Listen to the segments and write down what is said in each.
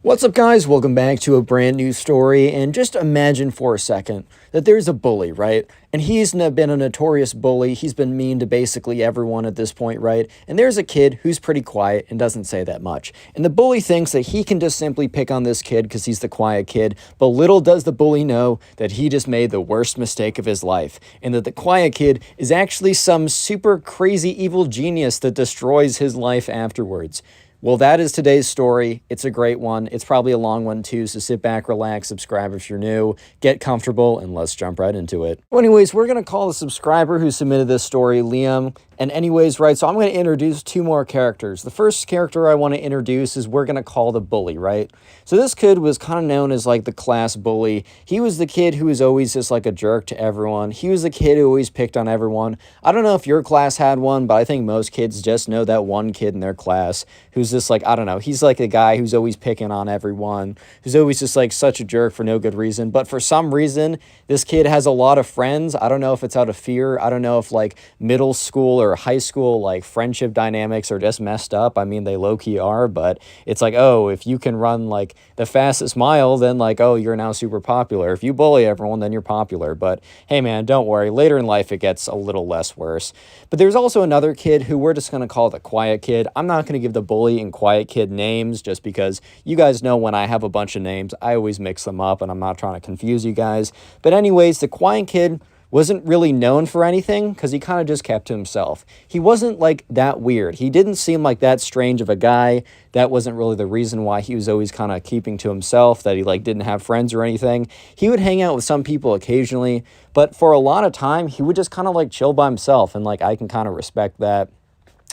What's up, guys? Welcome back to a brand new story. And just imagine for a second that there's a bully, right? And he's been a notorious bully. He's been mean to basically everyone at this point, right? And there's a kid who's pretty quiet and doesn't say that much. And the bully thinks that he can just simply pick on this kid because he's the quiet kid. But little does the bully know that he just made the worst mistake of his life. And that the quiet kid is actually some super crazy evil genius that destroys his life afterwards. Well, that is today's story. It's a great one. It's probably a long one too, so sit back, relax, subscribe if you're new, get comfortable, and let's jump right into it. Well, anyways, we're going to call the subscriber who submitted this story Liam. And anyways, right, so I'm going to introduce two more characters. The first character I want to introduce is we're going to call the bully, right? So this kid was kind of known as like the class bully. He was the kid who was always just like a jerk to everyone. He was the kid who always picked on everyone. I don't know if your class had one, but I think most kids just know that one kid in their class who's just like, I don't know, he's like a guy who's always picking on everyone, who's always just like such a jerk for no good reason. But for some reason, this kid has a lot of friends. I don't know if it's out of fear. I don't know if like middle school or high school like friendship dynamics are just messed up. I mean, they low-key are, but it's like, oh, if you can run like the fastest mile, then like, oh, you're now super popular. If you bully everyone, then you're popular. But hey, man, don't worry. Later in life, it gets a little less worse. But there's also another kid who we're just going to call the quiet kid. I'm not going to give the bully and quiet kid names just because you guys know when I have a bunch of names, I always mix them up and I'm not trying to confuse you guys. But anyways, the quiet kid wasn't really known for anything because he kind of just kept to himself. He wasn't like that weird. He didn't seem like that strange of a guy. That wasn't really the reason why he was always kind of keeping to himself, that he like didn't have friends or anything. He would hang out with some people occasionally, but for a lot of time, he would just kind of like chill by himself. And like, I can kind of respect that.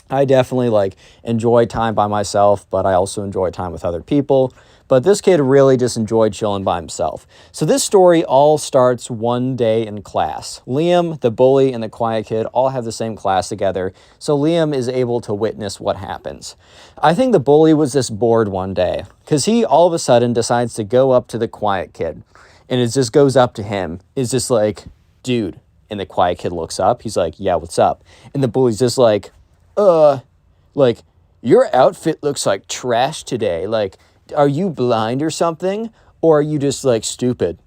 I definitely like enjoy time by myself, but I also enjoy time with other people. But this kid really just enjoyed chilling by himself. So this story all starts one day in class. Liam, the bully, and the quiet kid all have the same class together. So Liam is able to witness what happens. I think the bully was just bored one day because he all of a sudden decides to go up to the quiet kid. And it just goes up to him. It's just like, dude. And the quiet kid looks up. He's like, yeah, what's up? And the bully's just like, like, your outfit looks like trash today. Like, are you blind or something? Or are you just, like, stupid?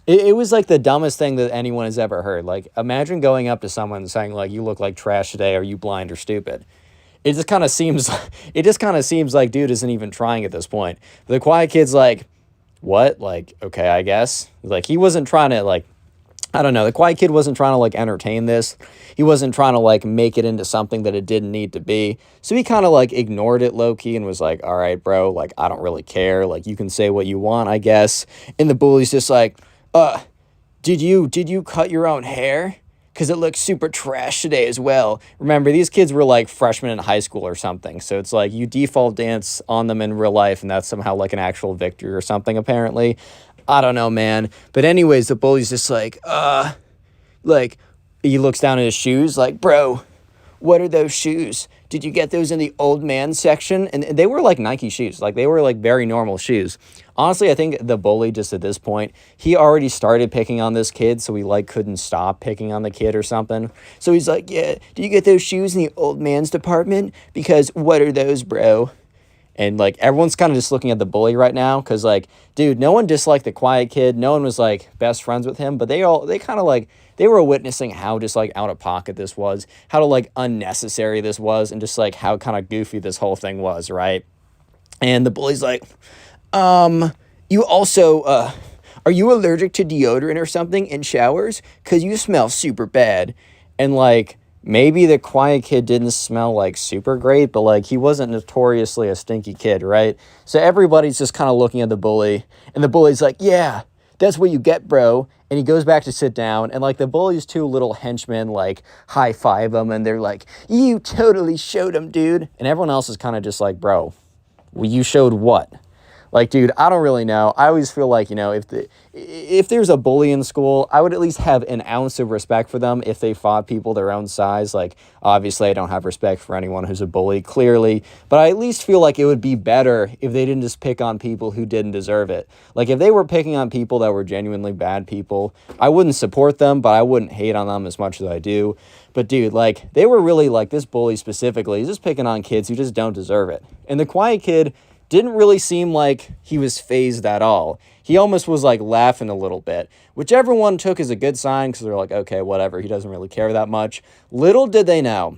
It was, like, the dumbest thing that anyone has ever heard. Like, imagine going up to someone and saying, like, you look like trash today. Are you blind or stupid? It just kind of seems like dude isn't even trying at this point. But the quiet kid's like, what? Like, okay, I guess. Like, he wasn't trying to, like, I don't know. The quiet kid wasn't trying to, like, entertain this. He wasn't trying to, like, make it into something that it didn't need to be. So he kind of, like, ignored it low-key and was like, all right, bro, like, I don't really care. Like, you can say what you want, I guess. And the bully's just like, did you cut your own hair? Because it looks super trash today as well. Remember, these kids were, like, freshmen in high school or something. So it's like you default dance on them in real life, and that's somehow, like, an actual victory or something, apparently. I don't know, man. But anyways, the bully's just like, like, he looks down at his shoes, like, bro, what are those shoes? Did you get those in the old man section? And they were like Nike shoes. Like, they were like very normal shoes. Honestly, I think the bully just at this point, he already started picking on this kid, so he like couldn't stop picking on the kid or something. So he's like, yeah, do you get those shoes in the old man's department? Because what are those, bro? And, like, everyone's kind of just looking at the bully right now because, like, dude, no one disliked the quiet kid. No one was, like, best friends with him. But they kind of, like, they were witnessing how just, like, out of pocket this was, how, like, unnecessary this was, and just, like, how kind of goofy this whole thing was, right? And the bully's like, you also, are you allergic to deodorant or something in showers? Because you smell super bad. And, like, maybe the quiet kid didn't smell, like, super great, but, like, he wasn't notoriously a stinky kid, right? So everybody's just kind of looking at the bully, and the bully's like, yeah, that's what you get, bro. And he goes back to sit down, and, like, the bully's two little henchmen, like, high-five him, and they're like, you totally showed him, dude. And everyone else is kind of just like, bro, well, you showed what? Like, dude, I don't really know. I always feel like, you know, if there's a bully in school, I would at least have an ounce of respect for them if they fought people their own size. Like, obviously, I don't have respect for anyone who's a bully, clearly. But I at least feel like it would be better if they didn't just pick on people who didn't deserve it. Like, if they were picking on people that were genuinely bad people, I wouldn't support them, but I wouldn't hate on them as much as I do. But, dude, like, they were really, like, this bully specifically, he's just picking on kids who just don't deserve it. And the quiet kid didn't really seem like he was fazed at all. He almost was like laughing a little bit, which everyone took as a good sign because they're like, okay, whatever, he doesn't really care that much. Little did they know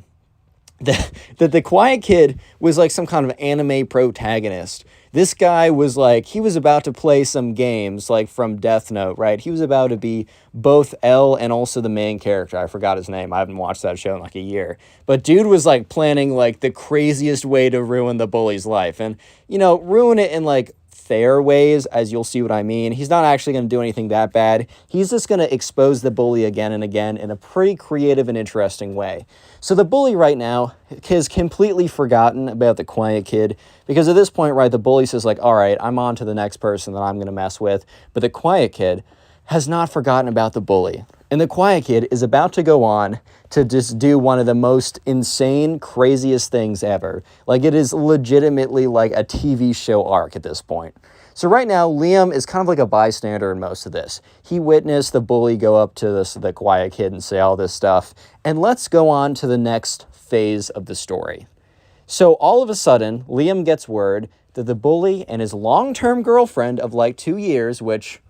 that the quiet kid was like some kind of anime protagonist. This guy was like, he was about to play some games like from Death Note, right? He was about to be both L and also the main character. I forgot his name. I haven't watched that show in like a year. But dude was like planning like the craziest way to ruin the bully's life. And, you know, ruin it in like fair ways, as you'll see what I mean. He's not actually going to do anything that bad. He's just going to expose the bully again and again in a pretty creative and interesting way. So the bully right now has completely forgotten about the quiet kid, because at this point, right, the bully says like, all right, I'm on to the next person that I'm going to mess with. But the quiet kid has not forgotten about the bully. And the quiet kid is about to go on to just do one of the most insane, craziest things ever. Like, it is legitimately like a TV show arc at this point. So right now, Liam is kind of like a bystander in most of this. He witnessed the bully go up to the quiet kid and say all this stuff. And let's go on to the next phase of the story. So all of a sudden, Liam gets word that the bully and his long-term girlfriend of like 2 years, which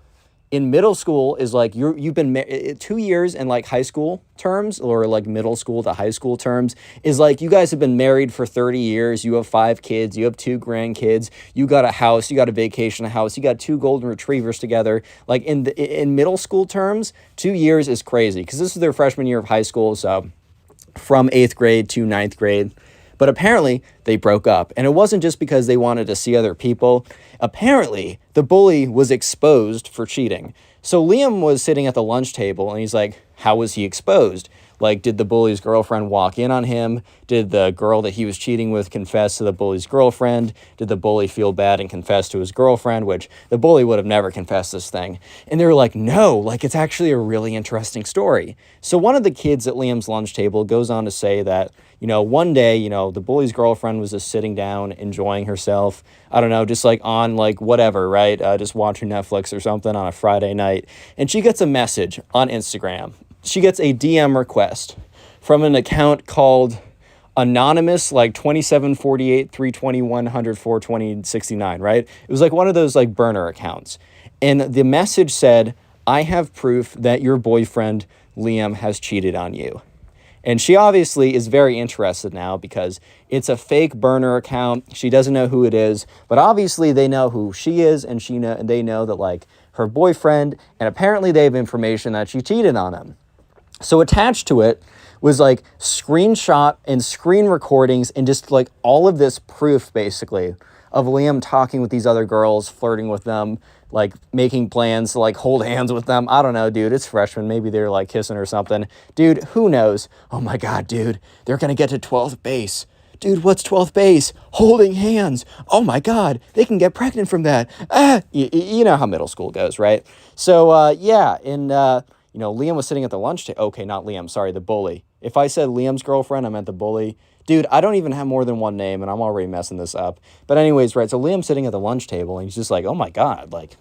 in middle school is like you've been 2 years in like high school terms, or like middle school to high school terms, is like you guys have been married for 30 years. You have 5 kids. You have 2 grandkids. You got a house. You got a vacation house. You got 2 golden retrievers together. Like in middle school terms, 2 years is crazy because this is their freshman year of high school. So from 8th grade to 9th grade. But apparently, they broke up. And it wasn't just because they wanted to see other people. Apparently, the bully was exposed for cheating. So Liam was sitting at the lunch table, and he's like, how was he exposed? Like, did the bully's girlfriend walk in on him? Did the girl that he was cheating with confess to the bully's girlfriend? Did the bully feel bad and confess to his girlfriend? Which the bully would have never confessed this thing. And they were like, no, like, it's actually a really interesting story. So one of the kids at Liam's lunch table goes on to say that, you know, one day, you know, the bully's girlfriend was just sitting down, enjoying herself. I don't know, just like on like whatever, right? Just watching Netflix or something on a Friday night. And she gets a message on Instagram. She gets a DM request from an account called Anonymous, like 2748 320 100 420 69, right? It was like one of those like burner accounts. And the message said, I have proof that your boyfriend, Liam, has cheated on you. And she obviously is very interested now because it's a fake burner account. She doesn't know who it is, but obviously they know who she is, and they know that like her boyfriend, and apparently they have information that she cheated on him. So attached to it was like screenshot and screen recordings and just like all of this proof basically of Liam talking with these other girls, flirting with them, like making plans to like hold hands with them. I don't know, dude. It's freshmen. Maybe they're like kissing or something. Dude, who knows? Oh my God, dude. They're going to get to 12th base. Dude, what's 12th base? Holding hands. Oh my God. They can get pregnant from that. You know how middle school goes, right? So, yeah. And, you know, Liam was sitting at the lunch table. Okay, not Liam. Sorry, the bully. If I said Liam's girlfriend, I meant the bully. Dude, I don't even have more than one name, and I'm already messing this up. But anyways, right, so Liam's sitting at the lunch table, and he's just like, oh my God, like,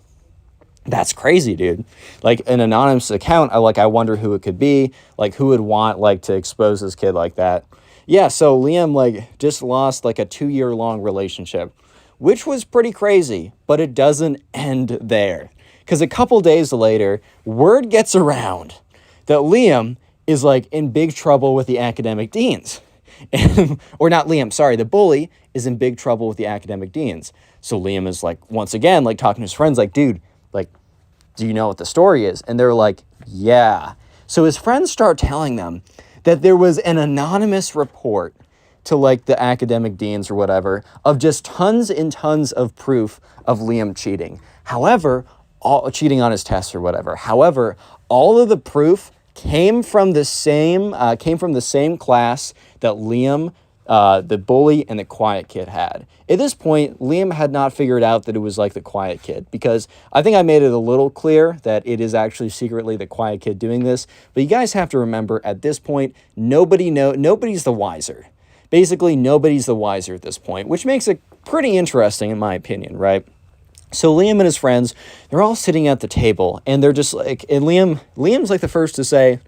that's crazy, dude. Like, an anonymous account, I wonder who it could be. Like, who would want, like, to expose this kid like that? Yeah, so Liam, like, just lost, like, a 2-year-long relationship, which was pretty crazy, but it doesn't end there. Because a couple days later, word gets around that Liam is, like, in big trouble with the academic deans. Or not Liam, sorry, the bully is in big trouble with the academic deans. So Liam is like, once again, like talking to his friends, like, dude, like, do you know what the story is? And they're like, yeah. So his friends start telling them that there was an anonymous report to like the academic deans or whatever of just tons and tons of proof of Liam cheating. However, cheating on his tests or whatever. However, all of the proof came from the same class that Liam, the bully, and the quiet kid had. At this point, Liam had not figured out that it was like the quiet kid, because I think I made it a little clear that it is actually secretly the quiet kid doing this. But you guys have to remember, at this point, nobody's the wiser. Basically, nobody's the wiser at this point, which makes it pretty interesting in my opinion, right? So Liam and his friends, they're all sitting at the table, and they're just like, and Liam's like the first to say,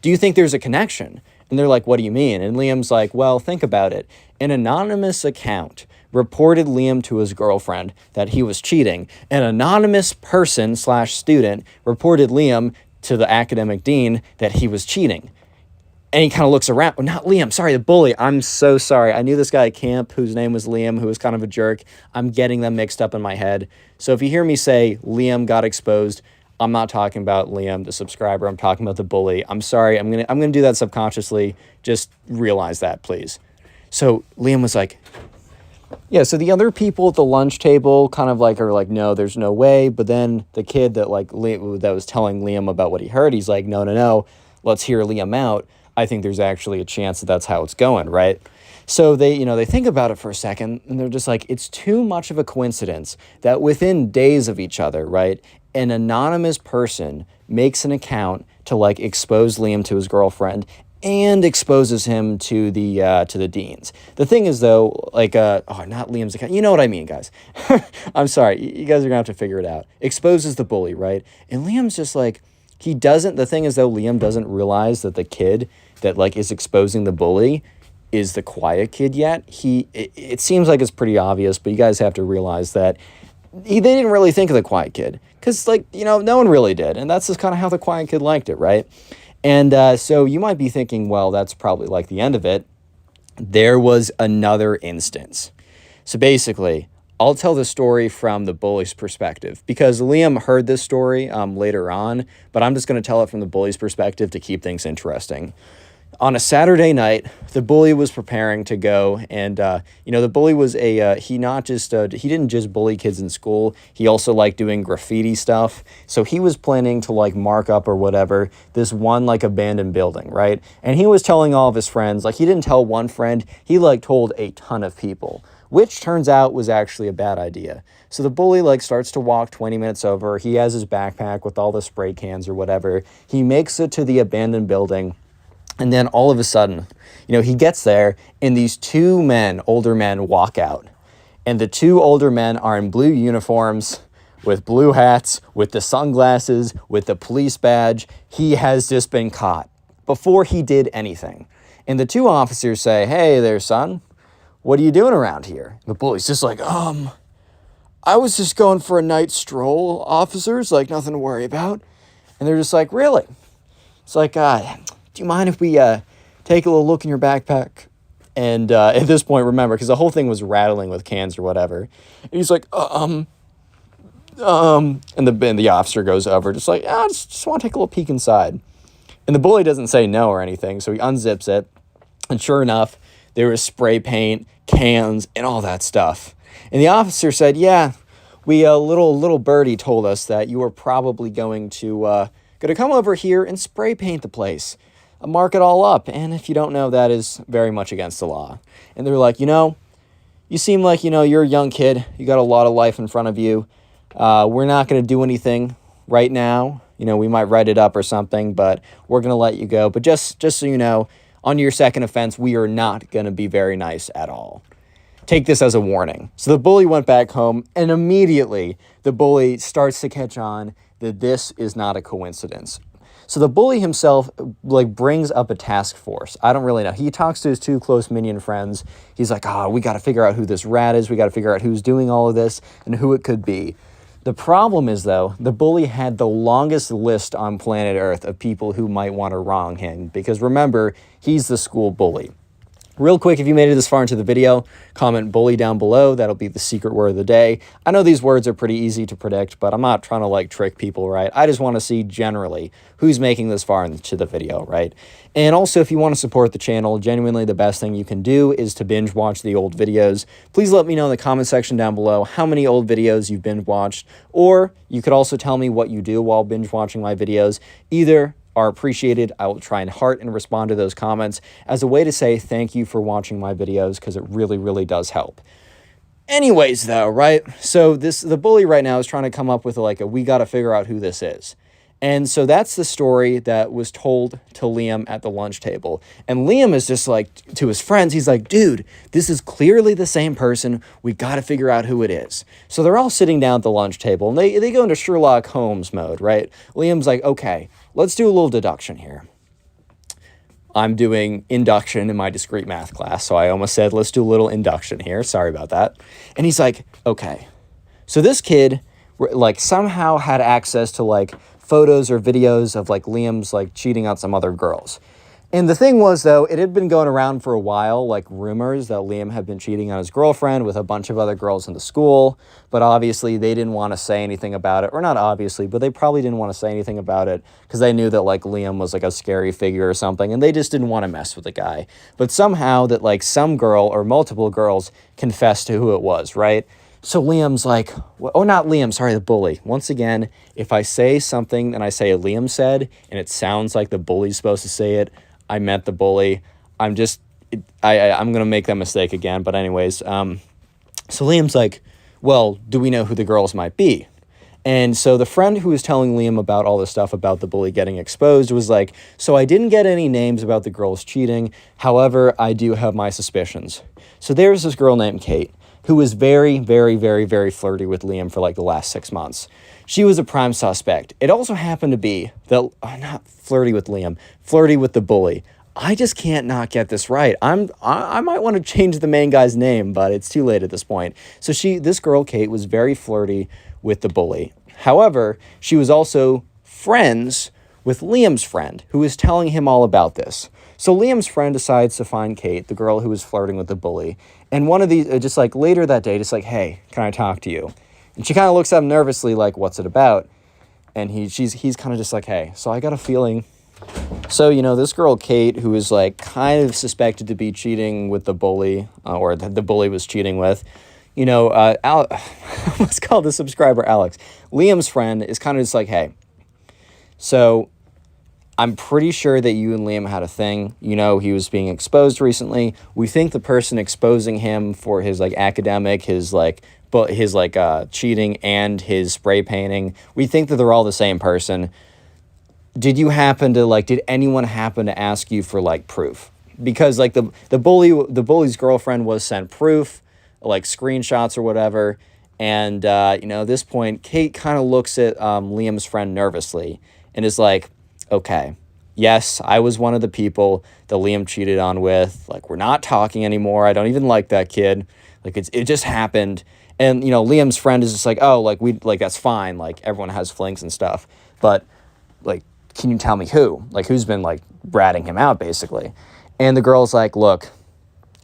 do you think there's a connection? And they're like, what do you mean? And Liam's like, well, think about it. An anonymous account reported Liam to his girlfriend that he was cheating. An anonymous person / student reported Liam to the academic dean that he was cheating. And he kind of looks around. Not Liam, sorry, the bully. I'm so sorry. I knew this guy at camp whose name was Liam, who was kind of a jerk. I'm getting them mixed up in my head. So if you hear me say Liam got exposed, I'm not talking about Liam, the subscriber. I'm talking about the bully. I'm sorry. I'm gonna do that subconsciously. Just realize that, please. So Liam was like, yeah, so the other people at the lunch table kind of like are like, no, there's no way. But then the kid that that was telling Liam about what he heard, he's like, no, let's hear Liam out. I think there's actually a chance that that's how it's going, right? So they think about it for a second, and they're just like, it's too much of a coincidence that within days of each other, right, an anonymous person makes an account to like expose Liam to his girlfriend and exposes him to the deans. The thing is though, like, not Liam's account. You know what I mean, guys. I'm sorry. You guys are gonna have to figure it out. Exposes the bully, right? And Liam's just like, the thing is though, Liam doesn't realize that the kid that like is exposing the bully is the quiet kid yet. It seems like it's pretty obvious, but you guys have to realize that they didn't really think of the quiet kid because no one really did. And that's just kind of how the quiet kid liked it, right? And so you might be thinking, well, that's probably like the end of it. There was another instance. So basically, I'll tell the story from the bully's perspective because Liam heard this story later on, but I'm just going to tell it from the bully's perspective to keep things interesting. On a Saturday night, the bully was preparing to go, and the bully was he didn't just bully kids in school. He also liked doing graffiti stuff. So he was planning to like mark up or whatever this one like abandoned building, right? And he was telling all of his friends. Like he didn't tell one friend, he like told a ton of people, which turns out was actually a bad idea. So the bully like starts to walk 20 minutes over. He has his backpack with all the spray cans or whatever. He makes it to the abandoned building. And then all of a sudden, he gets there and these two older men walk out. And the two older men are in blue uniforms with blue hats, with the sunglasses, with the police badge. He has just been caught before he did anything. And the two officers say, hey there, son, what are you doing around here? The bully's just like, I was just going for a night stroll, officers, like nothing to worry about. And they're just like, really? It's like, do you mind if we take a little look in your backpack? And at this point, remember, because the whole thing was rattling with cans or whatever. And he's like, and the officer goes over, just like, just want to take a little peek inside. And the bully doesn't say no or anything, so he unzips it. And sure enough, there was spray paint, cans, and all that stuff. And the officer said, yeah, little birdie told us that you were probably going to come over here and spray paint the place. Mark it all up. And if you don't know, that is very much against the law. And they're like, you seem like, you're a young kid. You got a lot of life in front of you. We're not going to do anything right now. We might write it up or something, but we're going to let you go. But just so you know, on your second offense, we are not going to be very nice at all. Take this as a warning. So the bully went back home, and immediately the bully starts to catch on that this is not a coincidence. So the bully himself brings up a task force. I don't really know. He talks to his two close minion friends. He's like, we got to figure out who this rat is. We got to figure out who's doing all of this and who it could be. The problem is, though, the bully had the longest list on planet Earth of people who might want to wrong him. Because remember, he's the school bully. Real quick, if you made it this far into the video, comment bully down below. That'll be the secret word of the day. I know these words are pretty easy to predict, but I'm not trying to trick people, right? I just want to see generally who's making this far into the video, right? And also, if you want to support the channel, genuinely the best thing you can do is to binge watch the old videos. Please let me know in the comment section down below how many old videos you've binge watched, or you could also tell me what you do while binge watching my videos. Either are appreciated. I will try and heart and respond to those comments as a way to say thank you for watching my videos, because it really, really does help. Anyways, though, right? So the bully right now is trying to come up with we got to figure out who this is. And so that's the story that was told to Liam at the lunch table. And Liam is just to his friends, he's like, dude, this is clearly the same person. We got to figure out who it is. So they're all sitting down at the lunch table, and they go into Sherlock Holmes mode, right? Liam's like, okay, let's do a little deduction here. I'm doing induction in my discrete math class. So I almost said, let's do a little induction here. Sorry about that. And he's like, okay. So this kid like somehow had access to like photos or videos of like Liam's like cheating on some other girls. And the thing was, though, it had been going around for a while, like rumors that Liam had been cheating on his girlfriend with a bunch of other girls in the school. But obviously they didn't want to say anything about it. Or not obviously, but they probably didn't want to say anything about it because they knew that like Liam was like a scary figure or something. And they just didn't want to mess with the guy. But somehow that like some girl or multiple girls confessed to who it was, right? So Liam's like, oh, not Liam, sorry, the bully. Once again, if I say something and I say Liam said and it sounds like the bully's supposed to say it, I meant the bully. I'm going to make that mistake again. But anyways, so Liam's like, well, do we know who the girls might be? And so the friend who was telling Liam about all this stuff about the bully getting exposed was like, so I didn't get any names about the girls cheating. However, I do have my suspicions. So there's this girl named Kate who was very, very, very, very flirty with Liam for like the last 6 months. She was a prime suspect. It also happened to be that, not flirty with Liam, flirty with the bully. I just can't not get this right. I might want to change the main guy's name, but it's too late at this point. So this girl, Kate, was very flirty with the bully. However, she was also friends with Liam's friend, who was telling him all about this. So Liam's friend decides to find Kate, the girl who was flirting with the bully. And one of these, just like later that day, just like, hey, can I talk to you? And she kind of looks up nervously, like, what's it about? And he's kind of just like, hey, so I got a feeling. So, this girl, Kate, who is like kind of suspected to be cheating with the bully, or the bully was cheating with, let's call the subscriber Alex. Liam's friend is kind of just like, hey, so I'm pretty sure that you and Liam had a thing. He was being exposed recently. We think the person exposing him for his like academic, his cheating and his spray painting, we think that they're all the same person. Did anyone happen to ask you for like proof? Because like the bully's girlfriend was sent proof, like screenshots or whatever. And, at this point, Kate kind of looks at Liam's friend nervously and is like, okay, yes, I was one of the people that Liam cheated on with. Like, we're not talking anymore. I don't even like that kid. Like, it just happened. And, Liam's friend is just like, oh, like, that's fine. Like, everyone has flings and stuff. But, like, can you tell me who? Like, who's been, like, ratting him out, basically? And the girl's like, look,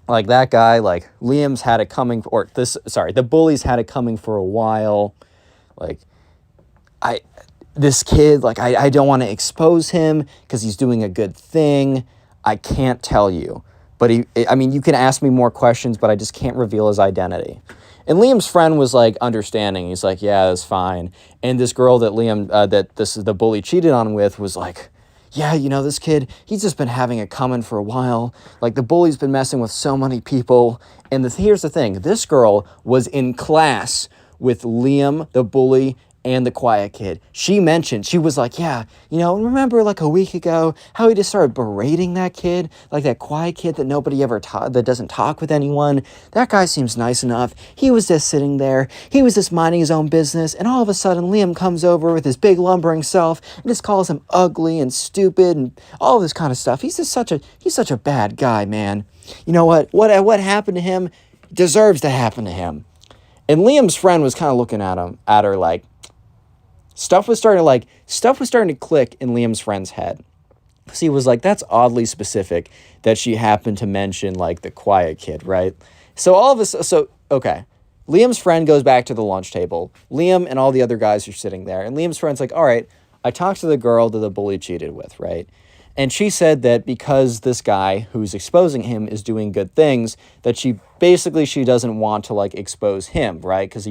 like, that guy, like, Liam's had it coming, the bully's had it coming for a while. Like, this kid, like, I don't want to expose him because he's doing a good thing. I can't tell you. But you can ask me more questions, but I just can't reveal his identity. And Liam's friend was, like, understanding. He's like, yeah, that's fine. And this girl that the bully cheated on with was like, yeah, this kid, he's just been having it coming for a while. Like, the bully's been messing with so many people. And here's the thing. This girl was in class with Liam, the bully, and the quiet kid. She was like, yeah, remember like a week ago how he just started berating that kid, like that quiet kid that nobody ever that doesn't talk with anyone. That guy seems nice enough. He was just sitting there. He was just minding his own business. And all of a sudden Liam comes over with his big lumbering self and just calls him ugly and stupid and all this kind of stuff. He's such a bad guy, man. You know what happened to him deserves to happen to him. And Liam's friend was kind of looking at her like, Stuff was starting to click in Liam's friend's head. So he was like, that's oddly specific that she happened to mention like the quiet kid, right? So okay. Liam's friend goes back to the lunch table. Liam and all the other guys are sitting there. And Liam's friend's like, all right, I talked to the girl that the bully cheated with, right? And she said that because this guy who's exposing him is doing good things, that she doesn't want to like expose him, right? Because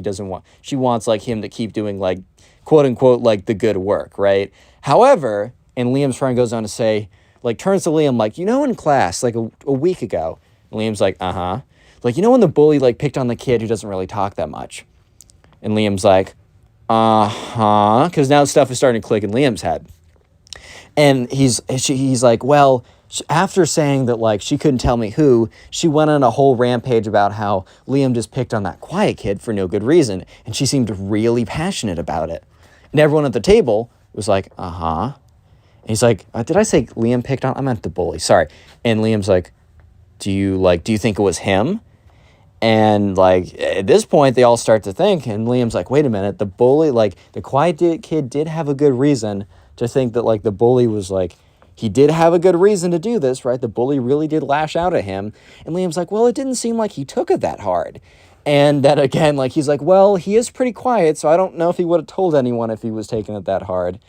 she wants like him to keep doing like quote unquote, like the good work, right? However, and Liam's friend goes on to say, like turns to Liam, like, in class, like a week ago, and Liam's like, uh-huh. Like, when the bully like picked on the kid who doesn't really talk that much. And Liam's like, uh-huh. Because now stuff is starting to click in Liam's head. And he's like, well, after saying that, like, she couldn't tell me who, she went on a whole rampage about how Liam just picked on that quiet kid for no good reason. And she seemed really passionate about it. And everyone at the table was like, uh-huh. He's like, did I say Liam picked on? I meant the bully. Sorry. And Liam's like, do you think it was him? And like at this point, they all start to think, and Liam's like, wait a minute, the bully, like the quiet kid did have a good reason to think that like the bully was like, he did have a good reason to do this, right? The bully really did lash out at him. And Liam's like, well, it didn't seem like he took it that hard. And then again, like he's like, well, he is pretty quiet, so I don't know if he would have told anyone if he was taking it that hard.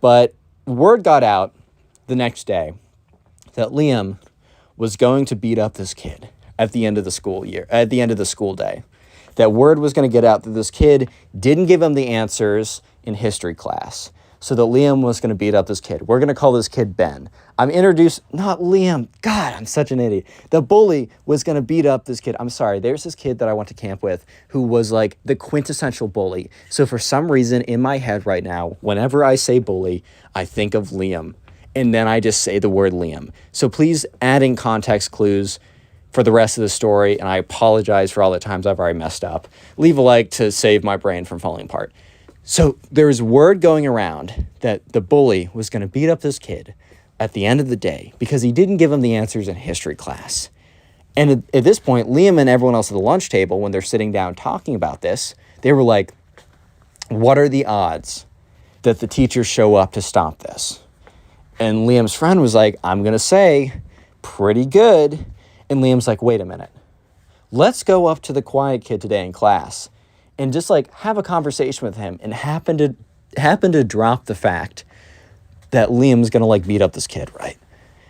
But word got out the next day that Liam was going to beat up this kid at the end of the school year, at the end of the school day. That word was going to get out that this kid didn't give him the answers in history class. So that Liam was going to beat up this kid. We're going to call this kid Ben. Not Liam. God, I'm such an idiot. The bully was going to beat up this kid. I'm sorry. There's this kid that I went to camp with who was like the quintessential bully. So for some reason in my head right now, whenever I say bully, I think of Liam. And then I just say the word Liam. So please add in context clues for the rest of the story. And I apologize for all the times I've already messed up. Leave a like to save my brain from falling apart. So there's word going around that the bully was going to beat up this kid at the end of the day because he didn't give him the answers in history class. And at this point, Liam and everyone else at the lunch table, when they're sitting down talking about this, they were like, what are the odds that the teachers show up to stop this? And Liam's friend was like, I'm going to say pretty good. And Liam's like, wait a minute. Let's go up to the quiet kid today in class and just like have a conversation with him and happen to drop the fact that Liam's going to like beat up this kid, right?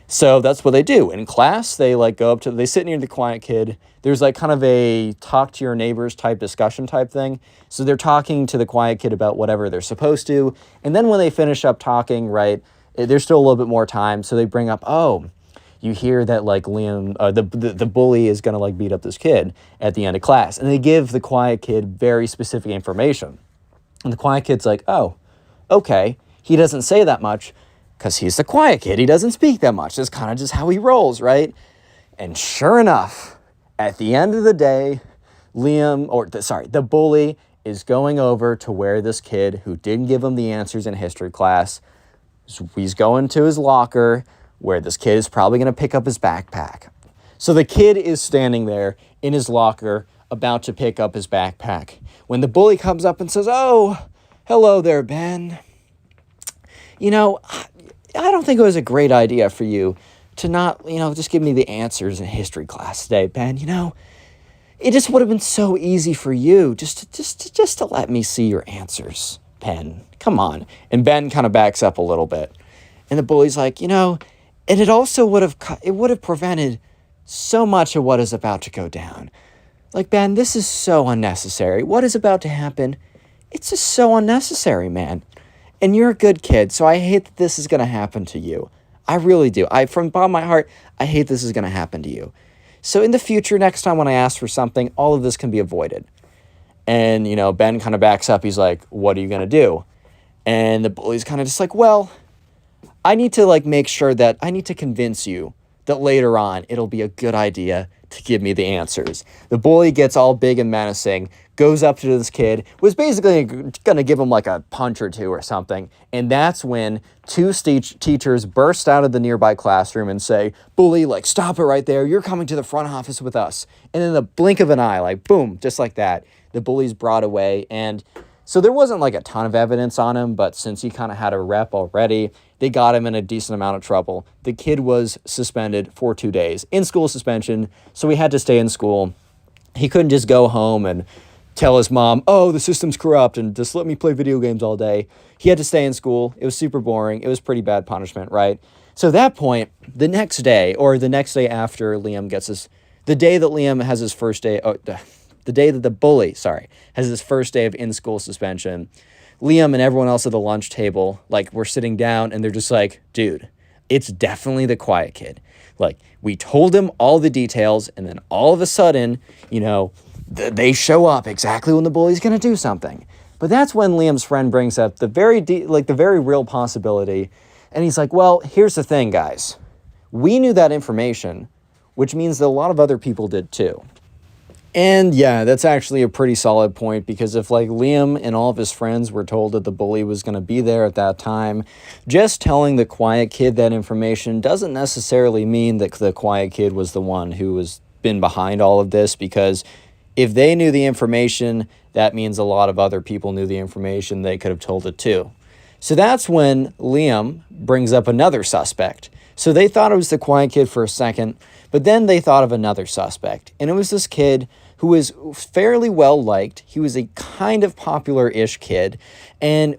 So that's what they do. In class, they like they sit near the quiet kid. There's like kind of a talk to your neighbors type discussion type thing. So they're talking to the quiet kid about whatever they're supposed to. And then when they finish up talking, right, there's still a little bit more time. So they bring up, you hear that like Liam, the bully is going to like beat up this kid at the end of class. And they give the quiet kid very specific information. And the quiet kid's like, oh, okay. He doesn't say that much because he's the quiet kid. He doesn't speak that much. That's kind of just how he rolls, right? And sure enough, at the end of the day, the bully is going over to where this kid who didn't give him the answers in history class, he's going to his locker where this kid is probably going to pick up his backpack. So the kid is standing there in his locker about to pick up his backpack when the bully comes up and says, oh, hello there, Ben. You know, I don't think it was a great idea for you to not, just give me the answers in history class today, Ben. It just would have been so easy for you just to let me see your answers, Ben. Come on. And Ben kind of backs up a little bit. And the bully's like, and it also would have prevented so much of what is about to go down. Like, Ben, this is so unnecessary. What is about to happen? It's just so unnecessary, man. And you're a good kid, so I hate that this is going to happen to you. I really do. From the bottom of my heart, I hate this is going to happen to you. So in the future, next time when I ask for something, all of this can be avoided. And, Ben kind of backs up. He's like, what are you going to do? And the bully's kind of just like, well, I need to make sure that I need to convince you that later on it'll be a good idea to give me the answers. The bully gets all big and menacing, goes up to this kid, was basically going to give him like a punch or two or something. And that's when two teachers burst out of the nearby classroom and say, bully, stop it right there. You're coming to the front office with us. And in the blink of an eye, boom, just like that, the bully's brought away. And so there wasn't a ton of evidence on him, but since he kind of had a rep already, they got him in a decent amount of trouble. The kid was suspended for 2 days, in-school suspension, so he had to stay in school. He couldn't just go home and tell his mom, oh, the system's corrupt, and just let me play video games all day. He had to stay in school. It was super boring. It was pretty bad punishment, right? So at that point, the next day after Liam gets the day that Liam has his first day, the day that the bully, has his first day of in-school suspension, Liam and everyone else at the lunch table, we're sitting down and they're just like, dude, it's definitely the quiet kid. We told him all the details and then all of a sudden, they show up exactly when the bully's going to do something. But that's when Liam's friend brings up the very real possibility. And he's like, well, here's the thing, guys. We knew that information, which means that a lot of other people did too. And yeah, that's actually a pretty solid point because if like Liam and all of his friends were told that the bully was going to be there at that time, just telling the quiet kid that information doesn't necessarily mean that the quiet kid was the one who was been behind all of this, because if they knew the information, that means a lot of other people knew the information. They could have told it too. So that's when Liam brings up another suspect. So they thought it was the quiet kid for a second, but then they thought of another suspect. And it was this kid who was fairly well liked. He was a kind of popular-ish kid,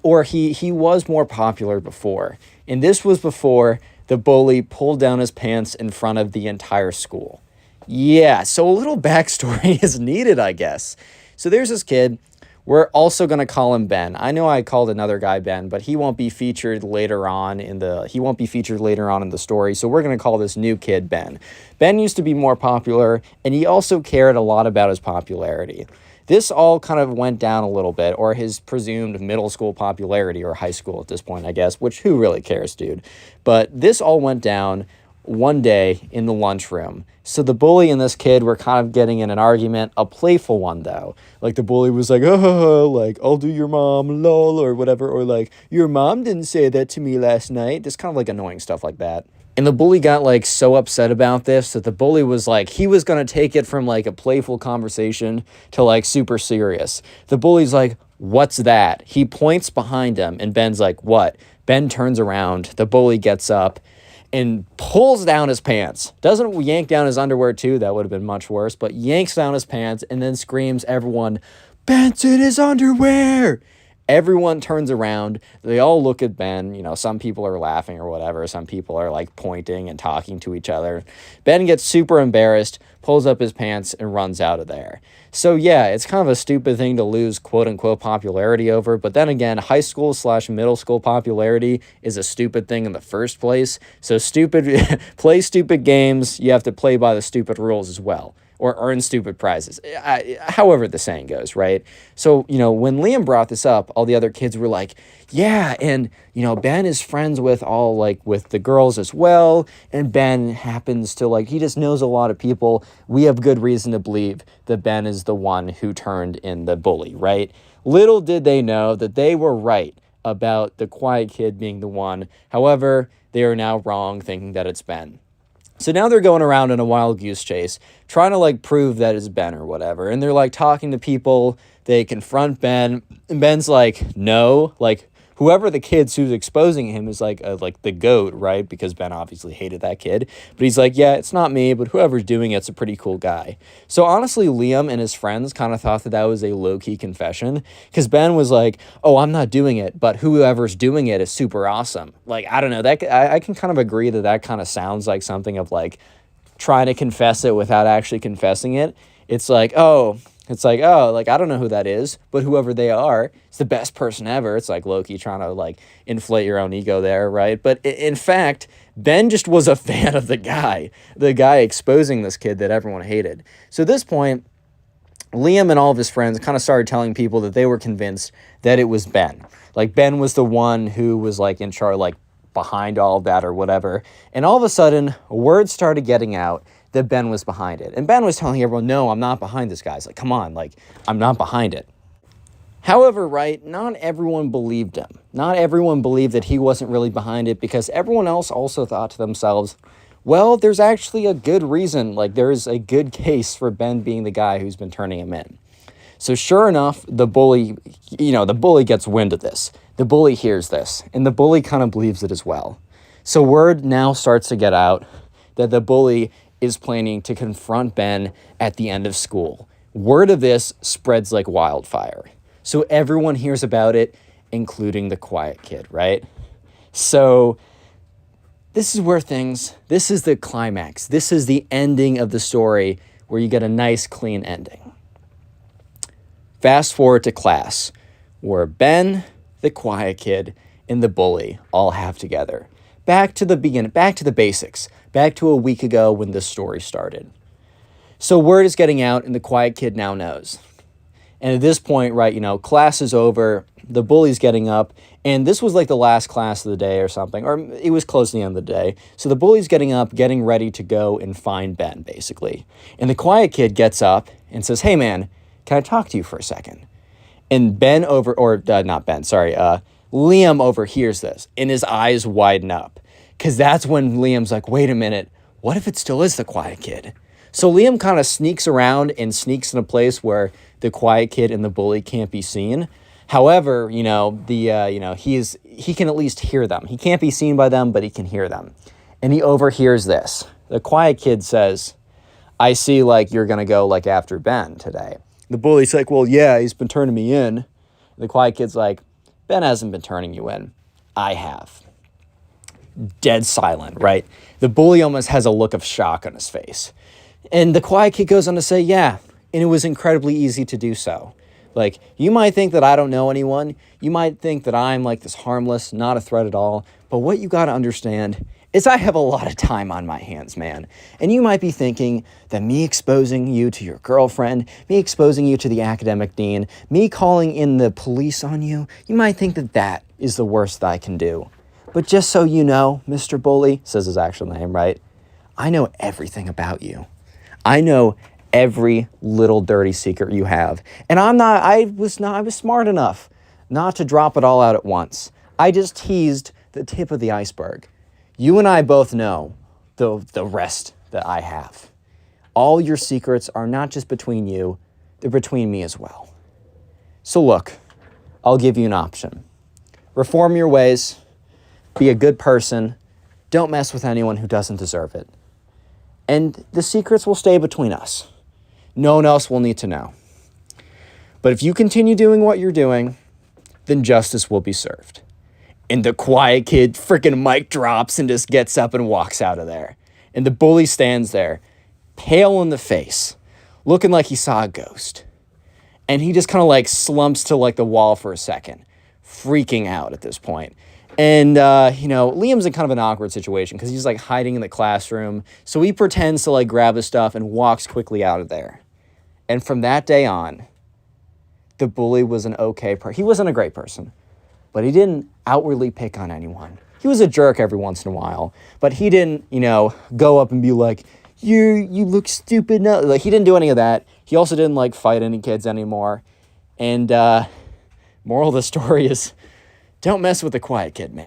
or he was more popular before. And this was before the bully pulled down his pants in front of the entire school. Yeah, so a little backstory is needed, I guess. So there's this kid. We're also going to call him Ben. I know I called another guy Ben, but he won't be featured later on in the story. So we're going to call this new kid Ben. Ben used to be more popular, and he also cared a lot about his popularity. This all kind of went down a little bit, or his presumed middle school popularity, or high school at this point, I guess, which who really cares, dude? But this all went down one day in the lunchroom. So the bully and this kid were kind of getting in an argument, a playful one though. Like the bully was like, oh, like, I'll do your mom, lol, or whatever. Or like, your mom didn't say that to me last night. Just kind of like annoying stuff like that. And the bully got like so upset about this that the bully was like, he was going to take it from like a playful conversation to like super serious. The bully's like, what's that? He points behind him and Ben's like, what? Ben turns around. The bully gets up and pulls down his pants. Doesn't yank down his underwear too, that would have been much worse, but yanks down his pants and then screams, everyone, Ben's in his underwear! Everyone turns around. They all look at Ben. You know, some people are laughing or whatever. Some people are like pointing and talking to each other. Ben gets super embarrassed, pulls up his pants, and runs out of there. So yeah, it's kind of a stupid thing to lose quote-unquote popularity over. But then again, high school/middle school popularity is a stupid thing in the first place. So play stupid games. You have to play by the stupid rules as well, or earn stupid prizes. However the saying goes, right? So, you know, when Liam brought this up, all the other kids were like, yeah, and, you know, Ben is friends with with the girls as well, and Ben happens to, he just knows a lot of people. We have good reason to believe that Ben is the one who turned in the bully, right? Little did they know that they were right about the quiet kid being the one. However, they are now wrong thinking that it's Ben. So now they're going around in a wild goose chase, trying to prove that it's Ben or whatever. And they're talking to people. They confront Ben, and Ben's like, no, whoever the kid's who's exposing him is like the goat, right? Because Ben obviously hated that kid. But he's like, yeah, it's not me, but whoever's doing it's a pretty cool guy. So honestly, Liam and his friends kind of thought that that was a low-key confession, because Ben was like, oh, I'm not doing it, but whoever's doing it is super awesome. I don't know, I can kind of agree that kind of sounds like something of trying to confess it without actually confessing it. It's like, oh, I don't know who that is, but whoever they are, it's the best person ever. It's like low-key trying to inflate your own ego there, right? But in fact, Ben just was a fan of the guy exposing this kid that everyone hated. So at this point, Liam and all of his friends kind of started telling people that they were convinced that it was Ben. Ben was the one who was in charge, behind all of that or whatever. And all of a sudden, word started getting out that Ben was behind it. And Ben was telling everyone, no, I'm not behind this, guys. Come on, I'm not behind it. However, right, not everyone believed him. Not everyone believed that he wasn't really behind it, because everyone else also thought to themselves, well, there's actually a good reason, there's a good case for Ben being the guy who's been turning him in. So sure enough, the bully gets wind of this. The bully hears this, and the bully kind of believes it as well. So word now starts to get out that the bully is planning to confront Ben at the end of school. Word of this spreads like wildfire. So everyone hears about it, including the quiet kid, right? So this is the climax. This is the ending of the story, where you get a nice, clean ending. Fast forward to class, where Ben, the quiet kid, and the bully all have together. Back to the beginning, back to the basics, back to a week ago when this story started. So word is getting out, and the quiet kid now knows. And at this point, right, class is over. the bully's getting up, and this was like the last class of the day or something, or it was close to the end of the day. So the bully's getting up, getting ready to go and find Ben, basically. And the quiet kid gets up and says, "Hey, man, can I talk to you for a second?" And Liam overhears this, and his eyes widen up. Because that's when Liam's like, wait a minute, what if it still is the quiet kid? So Liam kind of sneaks around and sneaks in a place where the quiet kid and the bully can't be seen. However, he can at least hear them. He can't be seen by them, but he can hear them. And he overhears this. The quiet kid says, "I see, like, you're going to go, like, after Ben today." The bully's like, "Well, yeah, he's been turning me in." The quiet kid's like, "Ben hasn't been turning you in. I have." Dead silent, right? The bully almost has a look of shock on his face. And the quiet kid goes on to say, "Yeah, and it was incredibly easy to do so. Like, you might think that I don't know anyone. You might think that I'm like this harmless, not a threat at all. But what you got to understand is I have a lot of time on my hands, man. And you might be thinking that me exposing you to your girlfriend, me exposing you to the academic dean, me calling in the police on you, you might think that that is the worst that I can do. But just so you know, Mr. Bully," says his actual name, right? "I know everything about you. I know every little dirty secret you have. And I was smart enough not to drop it all out at once. I just teased the tip of the iceberg. You and I both know the rest that I have. All your secrets are not just between you, they're between me as well. So look, I'll give you an option. Reform your ways, be a good person, don't mess with anyone who doesn't deserve it. And the secrets will stay between us. No one else will need to know. But if you continue doing what you're doing, then justice will be served." And the quiet kid freaking mic drops and just gets up and walks out of there. And the bully stands there, pale in the face, looking like he saw a ghost. And he just kind of like slumps to like the wall for a second, freaking out at this point. And, Liam's in kind of an awkward situation because he's like hiding in the classroom. So he pretends to like grab his stuff and walks quickly out of there. And from that day on, the bully was an okay person. He wasn't a great person, but he didn't outwardly pick on anyone. He was a jerk every once in a while, but he didn't, go up and be like, you look stupid. No, like, he didn't do any of that. He also didn't like fight any kids anymore. And moral of the story is, don't mess with the quiet kid, man.